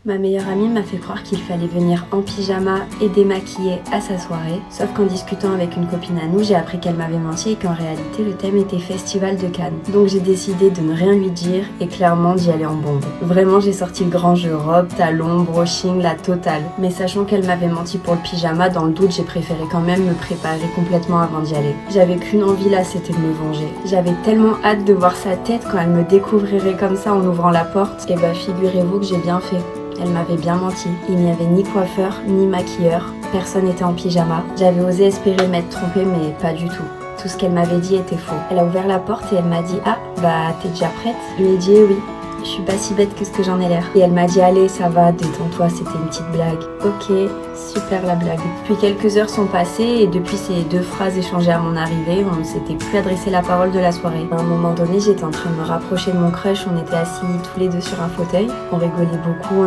Ma meilleure amie m'a fait croire qu'il fallait venir en pyjama et démaquillée à sa soirée. Sauf qu'en discutant avec une copine à nous, j'ai appris qu'elle m'avait menti et qu'en réalité le thème était Festival de Cannes. Donc j'ai décidé de ne rien lui dire et clairement d'y aller en bombe. Vraiment j'ai sorti le grand jeu, robe, talons, brushing, la totale. Mais sachant qu'elle m'avait menti pour le pyjama, dans le doute j'ai préféré quand même me préparer complètement avant d'y aller. J'avais qu'une envie là, c'était de me venger. J'avais tellement hâte de voir sa tête quand elle me découvrirait comme ça en ouvrant la porte. Et bah figurez-vous que j'ai bien fait. Elle m'avait bien menti. Il n'y avait ni coiffeur, ni maquilleur. Personne n'était en pyjama. J'avais osé espérer m'être trompée, mais pas du tout. Tout ce qu'elle m'avait dit était faux. Elle a ouvert la porte et elle m'a dit « Ah, bah t'es déjà prête ?» Je lui ai dit « Eh oui, je suis pas si bête que ce que j'en ai l'air. » Et elle m'a dit « Allez, ça va, détends-toi, c'était une petite blague. » Ok, super la blague. Puis quelques heures sont passées et depuis ces 2 phrases échangées à mon arrivée, on ne s'était plus adressé la parole de la soirée. À un moment donné, j'étais en train de me rapprocher de mon crush, on était assis tous les deux sur un fauteuil. On rigolait beaucoup,